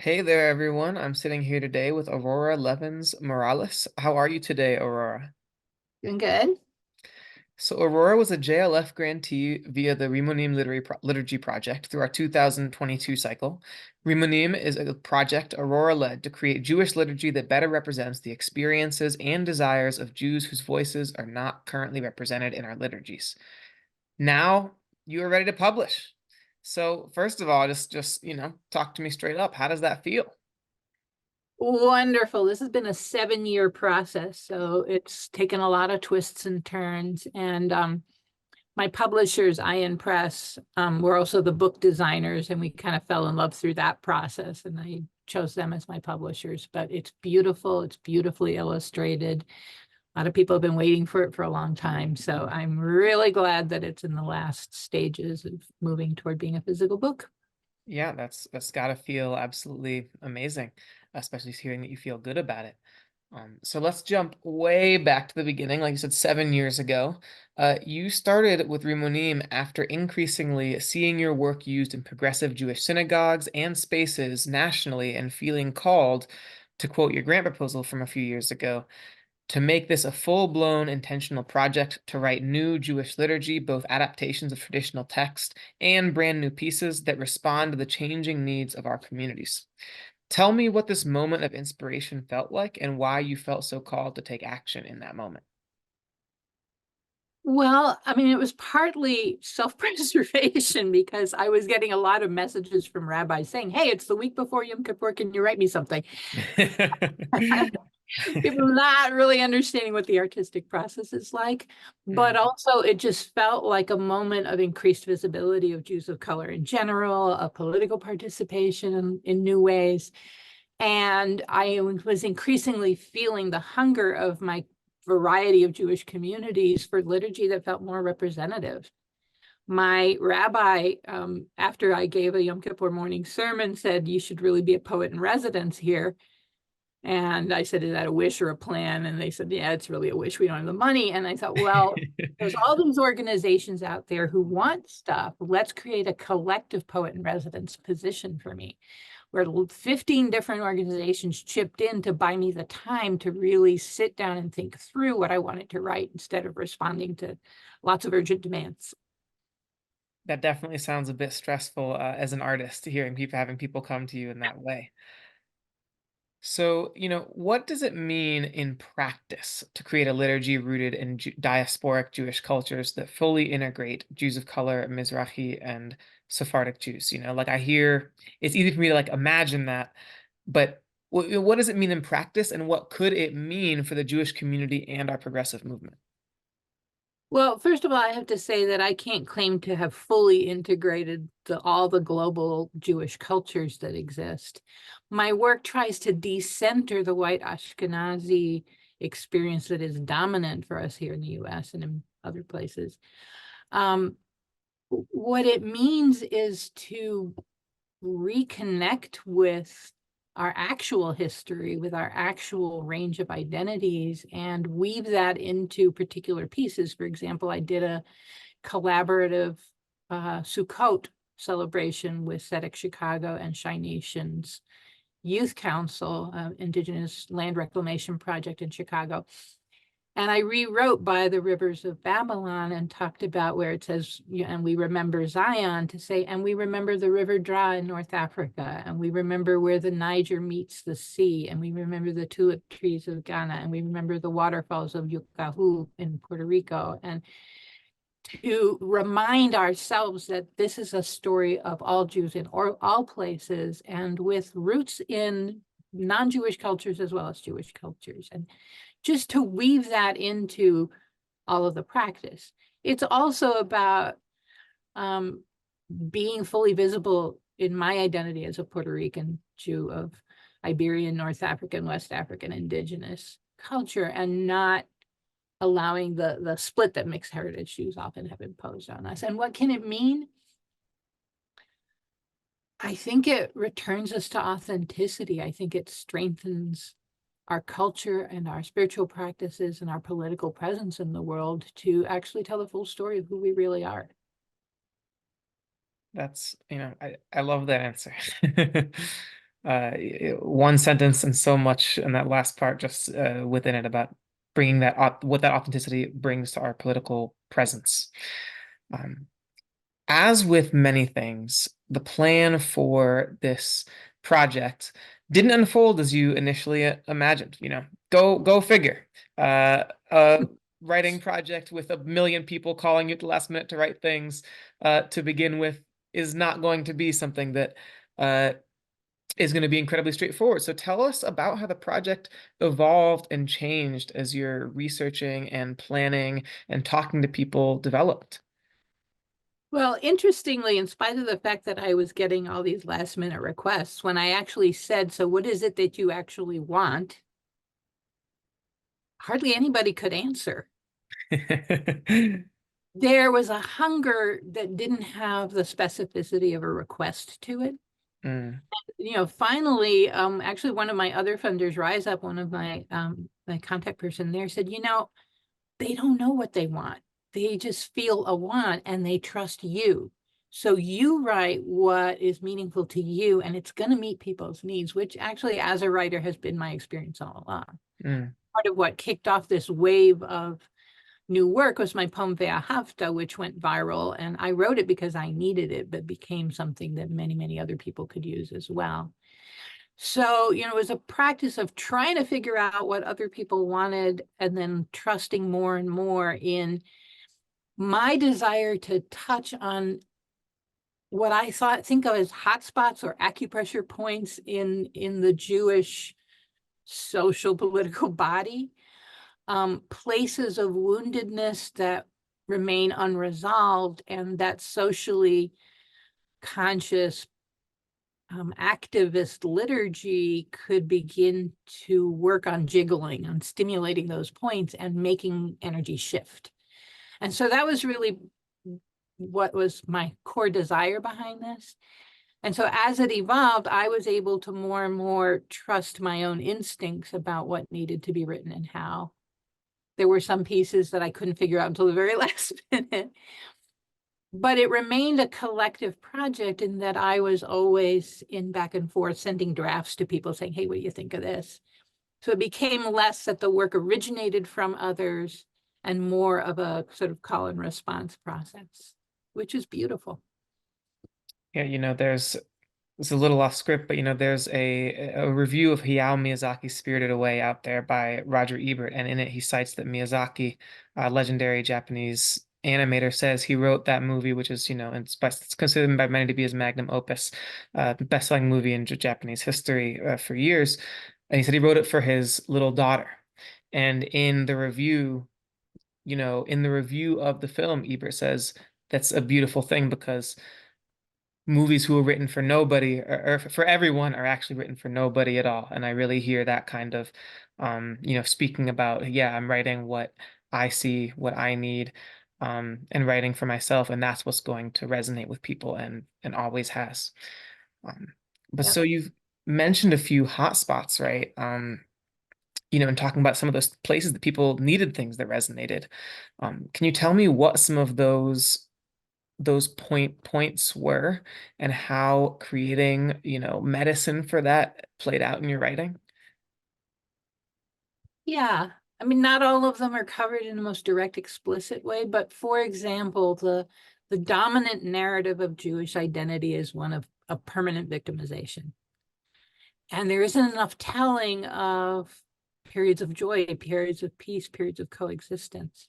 Hey there, everyone. I'm sitting here today with Aurora Levins Morales. How are you today, Aurora? Doing good. So, Aurora was a JLF grantee via the Rimonim Liturgy Project through our 2022 cycle. Rimonim is a project Aurora led to create Jewish liturgy that better represents the experiences and desires of Jews whose voices are not currently represented in our liturgies. Now you are ready to publish. So, first of all, just talk to me straight up. How does that feel? Wonderful. This has been a 7-year process, so it's taken a lot of twists and turns. And my publishers, Iron Press, were also the book designers, and we kind of fell in love through that process. And I chose them as my publishers. But it's beautiful. It's beautifully illustrated. A lot of people have been waiting for it for a long time. So I'm really glad that it's in the last stages of moving toward being a physical book. Yeah, that's gotta feel absolutely amazing, especially hearing that you feel good about it. So let's jump way back to the beginning. Like you said, 7 years ago, you started with Rimonim after increasingly seeing your work used in progressive Jewish synagogues and spaces nationally and feeling called, to quote your grant proposal from a few years ago, to make this a full-blown intentional project to write new Jewish liturgy, both adaptations of traditional text and brand new pieces that respond to the changing needs of our communities. Tell me what this moment of inspiration felt like and why you felt so called to take action in that moment. Well, I mean, it was partly self-preservation because I was getting a lot of messages from rabbis saying, "Hey, it's the week before Yom Kippur. Can you write me something?" People not really understanding what the artistic process is like, but Mhm. also it just felt like a moment of increased visibility of Jews of color in general, of political participation in new ways. And I was increasingly feeling the hunger of my variety of Jewish communities for liturgy that felt more representative. My rabbi, after I gave a Yom Kippur morning sermon, said, "You should really be a poet in residence here." And I said, "Is that a wish or a plan?" And they said, "Yeah, it's really a wish. We don't have the money." And I thought, well, there's all these organizations out there who want stuff. Let's create a collective poet in residence position for me, where 15 different organizations chipped in to buy me the time to really sit down and think through what I wanted to write instead of responding to lots of urgent demands. That definitely sounds a bit stressful as an artist, hearing people having people come to you in that way. So, what does it mean in practice to create a liturgy rooted in diasporic Jewish cultures that fully integrate Jews of color, Mizrahi, and Sephardic Jews? Like I hear, it's easy for me to like imagine that, but what does it mean in practice, and what could it mean for the Jewish community and our progressive movement? Well, first of all, I have to say that I can't claim to have fully integrated all the global Jewish cultures that exist. My work tries to decenter the white Ashkenazi experience that is dominant for us here in the US and in other places. Um, what it means is to reconnect with our actual history, with our actual range of identities, and weave that into particular pieces. For example, I did a collaborative Sukkot celebration with Tzedek Chicago and Shy Nations Youth Council, Indigenous Land Reclamation Project in Chicago. And I rewrote By the Rivers of Babylon and talked about where it says, and we remember Zion, to say, and we remember the River Dra in North Africa, and we remember where the Niger meets the sea, and we remember the tulip trees of Ghana, and we remember the waterfalls of Yucaju in Puerto Rico. And to remind ourselves that this is a story of all Jews in all places and with roots in non-Jewish cultures as well as Jewish cultures. And just to weave that into all of the practice. It's also about being fully visible in my identity as a Puerto Rican Jew of Iberian, North African, West African indigenous culture, and not allowing the split that mixed heritage Jews often have imposed on us. And what can it mean? I think it returns us to authenticity. I think it strengthens our culture and our spiritual practices and our political presence in the world to actually tell the full story of who we really are. I love that answer. one sentence and so much in that last part just within it about bringing what that authenticity brings to our political presence. Um, as with many things, the plan for this project didn't unfold as you initially imagined. Go figure. A writing project with a million people calling you at the last minute to write things to begin with is not going to be something that uh, is going to be incredibly straightforward. So tell us about how the project evolved and changed as your researching and planning and talking to people developed. Well, interestingly, in spite of the fact that I was getting all these last minute requests, when I actually said, so what is it that you actually want? Hardly anybody could answer. There was a hunger that didn't have the specificity of a request to it. Mm, Finally, actually one of my other funders, Rise Up, one of my contact person there said, they don't know what they want. They just feel a want and they trust you. So you write what is meaningful to you and it's going to meet people's needs, which actually as a writer has been my experience all along. mm, Part of what kicked off this wave of new work was my poem Ve'ahavta, which went viral. And I wrote it because I needed it, but became something that many, many other people could use as well. So, it was a practice of trying to figure out what other people wanted and then trusting more and more in my desire to touch on what I think of as hotspots or acupressure points in the Jewish social political body, places of woundedness that remain unresolved and that socially conscious activist liturgy could begin to work on jiggling, on stimulating those points and making energy shift. And so that was really what was my core desire behind this. And so as it evolved, I was able to more and more trust my own instincts about what needed to be written and how. There were some pieces that I couldn't figure out until the very last minute. But it remained a collective project in that I was always in back and forth sending drafts to people saying, hey, what do you think of this? So it became less that the work originated from others and more of a sort of call and response process, which is beautiful. yeah, there's it's a little off script, but there's a review of Hayao Miyazaki's Spirited Away out there by Roger Ebert, and in it he cites that Miyazaki, legendary Japanese animator, says he wrote that movie, which is it's considered by many to be his magnum opus, best-selling movie in Japanese history for years, and he said he wrote it for his little daughter, and in the review of the film, Ebert says that's a beautiful thing because movies who are written for nobody or for everyone are actually written for nobody at all. And I really hear that kind of, speaking about, yeah, I'm writing what I see, what I need, and writing for myself, and that's what's going to resonate with people and always has. Um, but Yep. so you've mentioned a few hot spots, right? And talking about some of those places that people needed things that resonated. Can you tell me what some of those points were and how creating, medicine for that played out in your writing? Yeah. I mean, not all of them are covered in the most direct, explicit way, but for example, the dominant narrative of Jewish identity is one of a permanent victimization. And there isn't enough telling of periods of joy, periods of peace, periods of coexistence.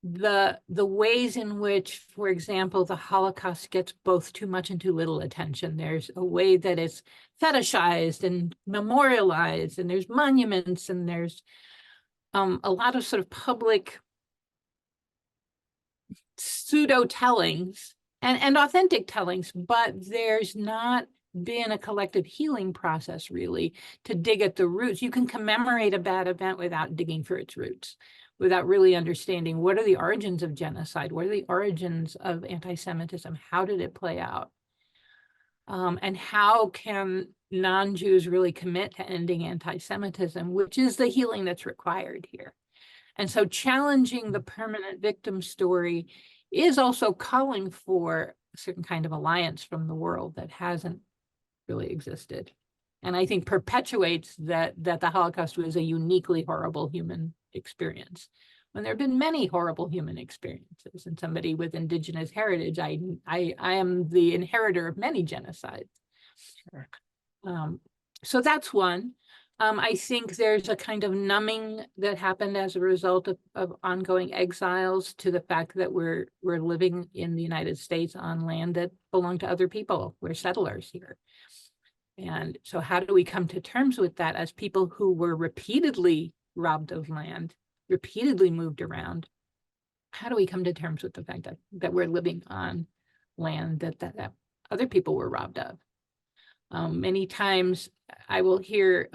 The ways in which, for example, the Holocaust gets both too much and too little attention. There's a way that it's fetishized and memorialized, and there's monuments, and there's a lot of sort of public pseudo tellings and authentic tellings, but there's not been a collective healing process really to dig at the roots. You can commemorate a bad event without digging for its roots, without really understanding what are the origins of genocide, what are the origins of anti-Semitism, how did it play out, and how can non-Jews really commit to ending anti-Semitism, which is the healing that's required here. And so challenging the permanent victim story is also calling for a certain kind of alliance from the world that hasn't really existed. and I think perpetuates that the Holocaust was a uniquely horrible human experience. When there have been many horrible human experiences, and somebody with indigenous heritage, I am the inheritor of many genocides. Sure. So that's one. I think there's a kind of numbing that happened as a result of ongoing exiles to the fact that we're living in the United States on land that belonged to other people. We're settlers here. And so how do we come to terms with that as people who were repeatedly robbed of land, repeatedly moved around? How do we come to terms with the fact that we're living on land that other people were robbed of? Many times I will hear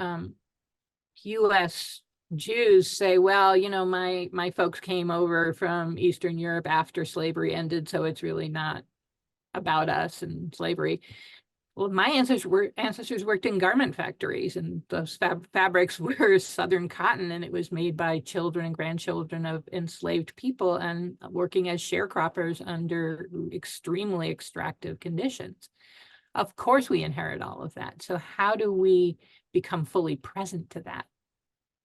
US Jews say, well, my folks came over from Eastern Europe after slavery ended, so it's really not about us and slavery. Well, my ancestors worked in garment factories, and those fabrics were Southern cotton, and it was made by children and grandchildren of enslaved people and working as sharecroppers under extremely extractive conditions. Of course, we inherit all of that. So how do we become fully present to that?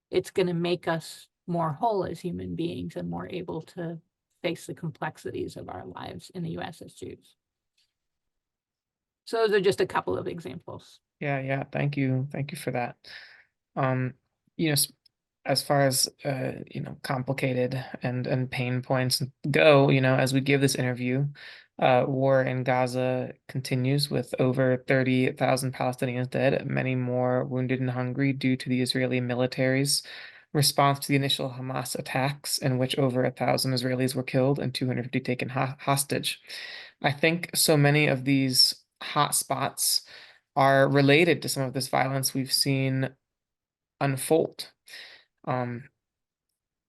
It's going to make us more whole as human beings and more able to face the complexities of our lives in the US as Jews. So those are just a couple of examples. Yeah. Thank you. Thank you for that. Um, you know, as far as complicated and pain points go, as we give this interview, war in Gaza continues with over 30,000 Palestinians dead, many more wounded and hungry due to the Israeli military's response to the initial Hamas attacks, in which over 1,000 Israelis were killed and 250 taken hostage. I think so many of these hot spots are related to some of this violence we've seen unfold. Um,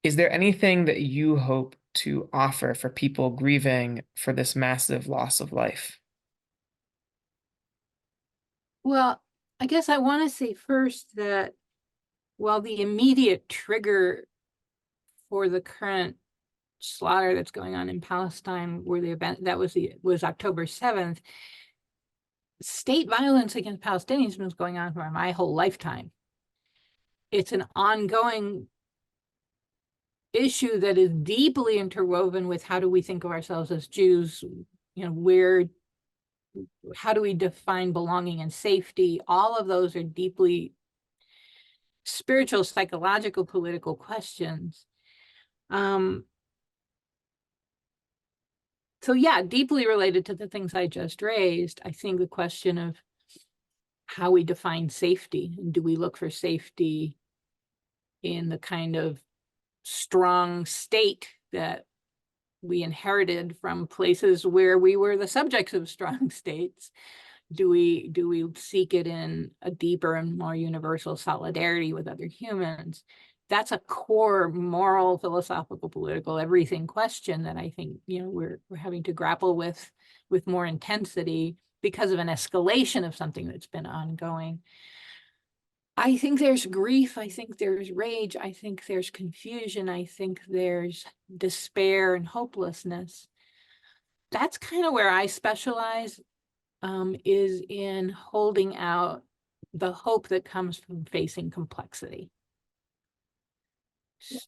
is there anything that you hope to offer for people grieving for this massive loss of life? Well, I guess I want to say first that while the immediate trigger for the current slaughter that's going on in Palestine, where the event that was October 7th, state violence against Palestinians was going on for my whole lifetime. It's an ongoing issue that is deeply interwoven with how do we think of ourselves as Jews, how do we define belonging and safety? All of those are deeply spiritual, psychological, political questions. So yeah, deeply related to the things I just raised. I think the question of how we define safety, and do we look for safety in the kind of strong state that we inherited from places where we were the subjects of strong states? Do we seek it in a deeper and more universal solidarity with other humans? That's a core moral, philosophical, political, everything question that I think we're having to grapple with more intensity because of an escalation of something that's been ongoing. I think there's grief. I think there's rage. I think there's confusion. I think there's despair and hopelessness. That's kind of where I specialize, is in holding out the hope that comes from facing complexity.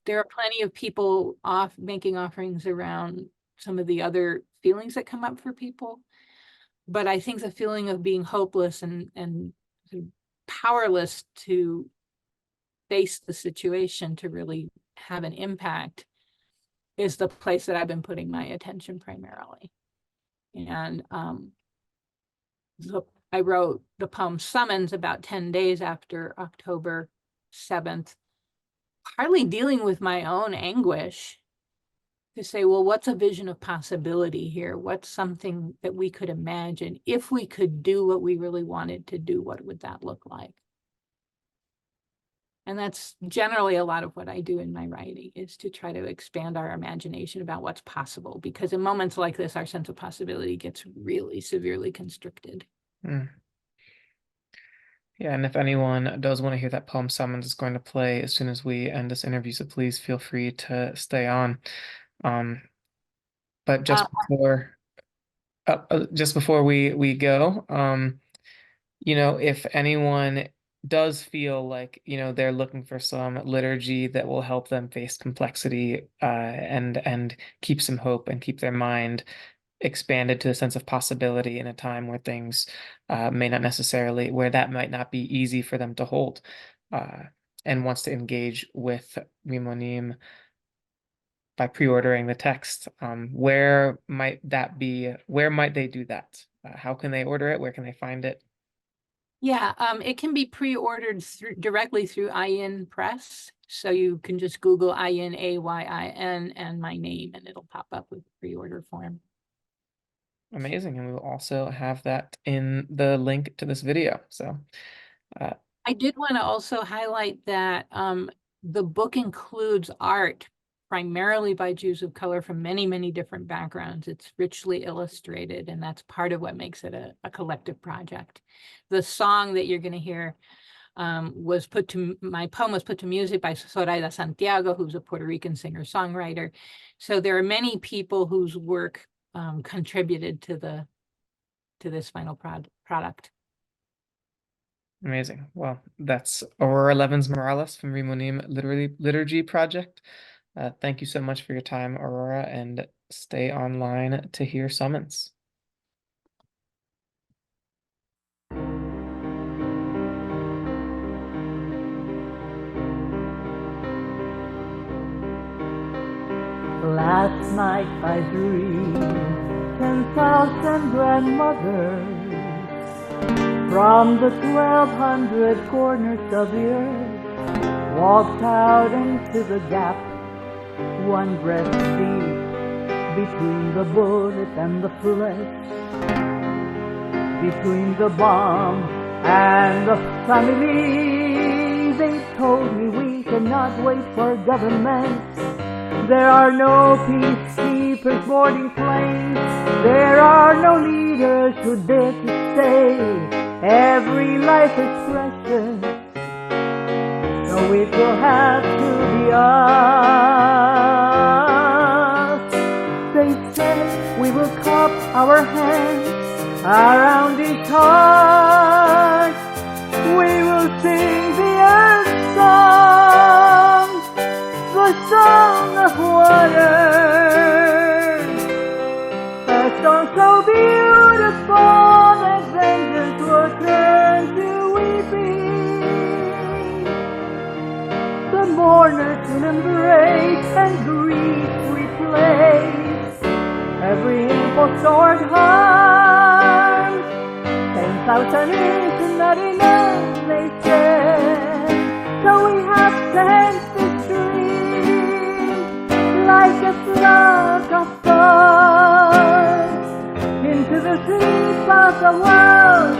There are plenty of people making offerings around some of the other feelings that come up for people, but I think the feeling of being hopeless and powerless to face the situation to really have an impact is the place that I've been putting my attention primarily. And so I wrote the poem Summons about 10 days after October 7th, partly dealing with my own anguish, to say, well, what's a vision of possibility here? What's something that we could imagine? If we could do what we really wanted to do, what would that look like? And that's generally a lot of what I do in my writing, is to try to expand our imagination about what's possible, because in moments like this, our sense of possibility gets really severely constricted. Mm. Yeah, and if anyone does want to hear that poem Summons, is going to play as soon as we end this interview, so please feel free to stay on. Um, but Uh, just before we go, if anyone does feel like, they're looking for some liturgy that will help them face complexity, and keep some hope and keep their mind expanded to a sense of possibility in a time where things may not necessarily, where that might not be easy for them to hold, uh, and wants to engage with Rimonim by pre-ordering the text, where might that be? Where might they do that? How can they order it? Where can they find it? Yeah, it can be pre-ordered directly through IN Press. So you can just Google INAYIN and my name, and it'll pop up with the pre-order form. Amazing. And we will also have that in the link to this video. So I did want to also highlight that the book includes art primarily by Jews of color from many, many different backgrounds. It's richly illustrated, and that's part of what makes it a collective project. The song that you're going to hear my poem was put to music by Soraya Santiago, who's a Puerto Rican singer-songwriter. So there are many people whose work contributed to this final product. amazing. Well, that's Aurora Levins Morales from Rimonim Liturgy Project. Thank you so much for your time, Aurora, and stay online to hear summons. Last night I dreamed 10,000 grandmothers from the 1,200 corners of the earth walked out into the gap, one breath deep between the bullet and the flesh, between the bomb and the family. They told me we cannot wait for government. There are no peacekeepers boarding planes. There are no leaders who dare to say every life is precious. So it will have to be us. They said we will cup our hands around each heart. We will sing the earth song, the song of water, a song so beautiful that vengeance will turn to weeping. The mourners will embrace and grief replace every impostored harm. 10,000 is not enough, they said, so we have sent this dream like a flock of birds into the sleep of the world.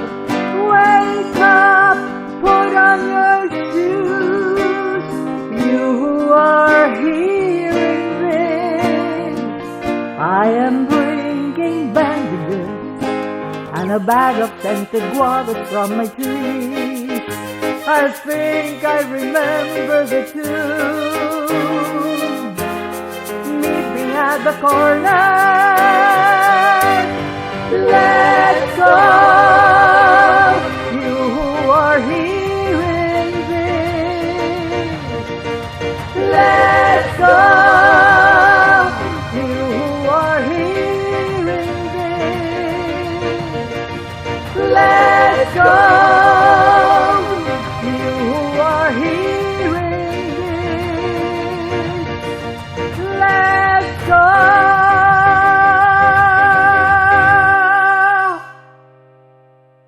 Wake up, put on your shoes, you who are hearing this. I am bringing bandages and a bag of scented guavas from my tree. I think I remember the tune. Meet me at the corner. Let's go.